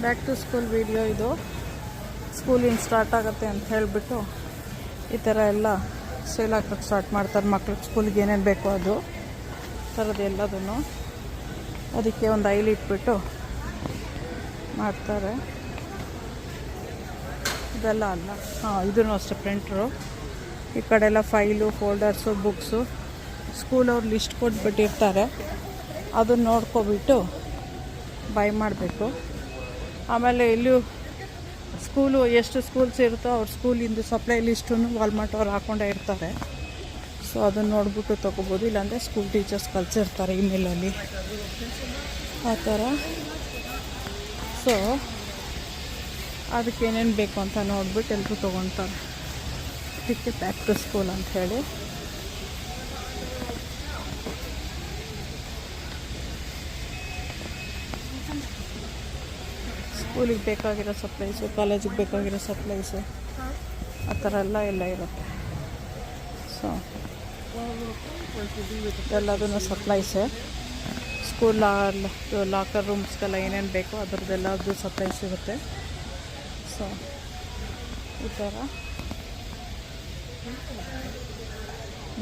Back to school video ಇದು. ಸ್ಕೂಲಿಂದ start ಆಗುತ್ತೆ ಅಂತ ಹೇಳಿಬಿಟ್ಟು ಈ ಥರ ಎಲ್ಲ ಸೇಲ್ ಹಾಕೋಕ್ಕೆ ಸ್ಟಾರ್ಟ್ ಮಾಡ್ತಾರೆ. ಮಕ್ಳಿಗೆ ಸ್ಕೂಲಿಗೆ ಏನೇನು ಬೇಕೋ ಅದು ಥರದ್ದು ಎಲ್ಲದನ್ನು ಅದಕ್ಕೆ ಒಂದು ಐಲಿ ಇಟ್ಬಿಟ್ಟು ಮಾಡ್ತಾರೆ. ಇದೆಲ್ಲ ಅಲ್ಲ, ಇದೂ ಅಷ್ಟೇ ಪ್ರಿಂಟ್ರು. ಈ ಕಡೆ ಎಲ್ಲ ಫೈಲು, ಫೋಲ್ಡರ್ಸು, ಬುಕ್ಸು ಸ್ಕೂಲವ್ರು ಲಿಸ್ಟ್ ಕೊಟ್ಬಿಟ್ಟಿರ್ತಾರೆ. ಅದನ್ನು ನೋಡ್ಕೊಬಿಟ್ಟು ಬೈ ಮಾಡಬೇಕು. ಆಮೇಲೆ ಇಲ್ಲೂ ಸ್ಕೂಲು ಎಷ್ಟು ಸ್ಕೂಲ್ಸ್ ಇರುತ್ತೋ ಅವ್ರ ಸ್ಕೂಲಿಂದು ಸಪ್ಲೈ ಲಿಸ್ಟನ್ನು ವಾಲ್ಮಾರ್ಟ್ ಅವ್ರು ಹಾಕ್ಕೊಂಡೇ ಇರ್ತಾರೆ. ಸೊ ಅದನ್ನು ನೋಡ್ಬಿಟ್ಟು ತೊಗೋಬೋದು. ಇಲ್ಲಾಂದರೆ ಸ್ಕೂಲ್ ಟೀಚರ್ಸ್ ಕಳಿಸಿರ್ತಾರೆ ಇಮೇಲಲ್ಲಿ ಆ ಥರ. ಸೊ ಅದಕ್ಕೆ ಏನೇನು ಬೇಕು ಅಂತ ನೋಡ್ಬಿಟ್ಟು ಎಲ್ಲರೂ ತೊಗೊತಾರೆ. ಇದಕ್ಕೆ ಬ್ಯಾಕ್ ಟು ಸ್ಕೂಲ್ ಅಂಥೇಳಿ. ಸ್ಕೂಲಿಗೆ ಬೇಕಾಗಿರೋ ಸಪ್ಲೈಸು, ಕಾಲೇಜಿಗೆ ಬೇಕಾಗಿರೋ ಸಪ್ಲೈಸು ಆ ಥರ ಎಲ್ಲ ಇರುತ್ತೆ. ಸೊ ಎಲ್ಲದೂ ಸಪ್ಲೈಸೇ. ಸ್ಕೂಲ್ ಲಾಕರ್ ರೂಮ್ಸ್ಗೆಲ್ಲ ಏನೇನು ಬೇಕೋ ಅದರದ್ದೆಲ್ಲದು ಸಪ್ಲೈಸ್ ಇರುತ್ತೆ. ಸೊ ಈ ಥರ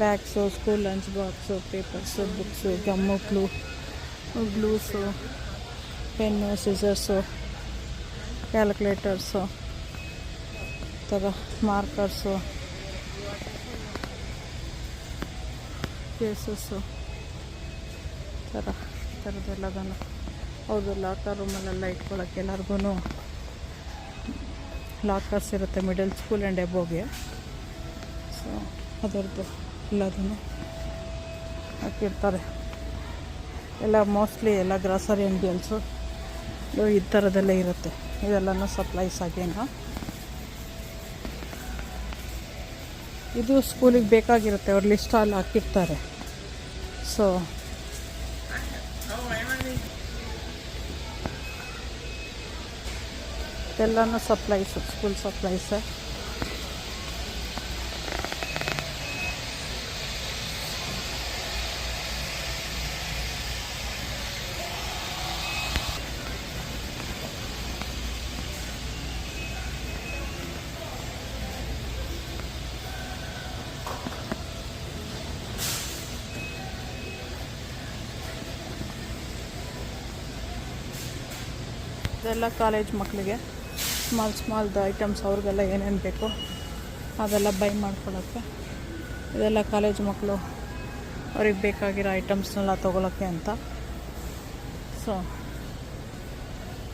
bags, school lunch box, papers, books, gum, glues, pen, scissors, calculators, ಈ ಥರ ಮಾರ್ಕರ್ಸು, ಕೇಸಸ್ಸು ಥರದ್ದೆಲ್ಲದನ್ನು ಹೌದು. ಲಾಕರ್ ರೂಮಲ್ಲೆಲ್ಲ ಇಟ್ಕೊಳ್ಳೋಕ್ಕೆ ಎಲ್ಲರಿಗೂ ಲಾಕರ್ಸ್ ಇರುತ್ತೆ ಮಿಡಲ್ ಸ್ಕೂಲ್ ಆ್ಯಂಡ್ ಎಬೋಗೆ. ಸೊ ಅದರದ್ದು ಎಲ್ಲದನ್ನು ಹಾಕಿರ್ತಾರೆ. ಎಲ್ಲ ಮೋಸ್ಟ್ಲಿ ಎಲ್ಲ ಗ್ರಾಸರಿ ಅಂಗಡಿಯಲ್ಸು ಈ ಥರದ್ದೆಲ್ಲ ಇರುತ್ತೆ. ಇದೆಲ್ಲನೂ ಸಪ್ಲೈಸ್ ಆಗೇನ. ಇದು ಸ್ಕೂಲಿಗೆ ಬೇಕಾಗಿರುತ್ತೆ, ಅವ್ರು ಲಿಸ್ಟಲ್ಲಿ ಹಾಕಿರ್ತಾರೆ. ಸೊ ಎಲ್ಲನೂ ಸಪ್ಲೈಸು, ಸ್ಕೂಲ್ ಸಪ್ಲೈಸೇ. ಇದೆಲ್ಲ ಕಾಲೇಜ್ ಮಕ್ಕಳಿಗೆ ಸ್ಮಾಲ್ದು ಐಟಮ್ಸ್, ಅವ್ರಿಗೆಲ್ಲ ಏನೇನು ಬೇಕೋ ಅದೆಲ್ಲ ಬೈ ಮಾಡ್ಕೊಳ್ಳೋಕ್ಕೆ. ಇದೆಲ್ಲ ಕಾಲೇಜ್ ಮಕ್ಕಳು ಅವ್ರಿಗೆ ಬೇಕಾಗಿರೋ ಐಟಮ್ಸ್ನೆಲ್ಲ ತೊಗೊಳಕ್ಕೆ ಅಂತ. ಸೊ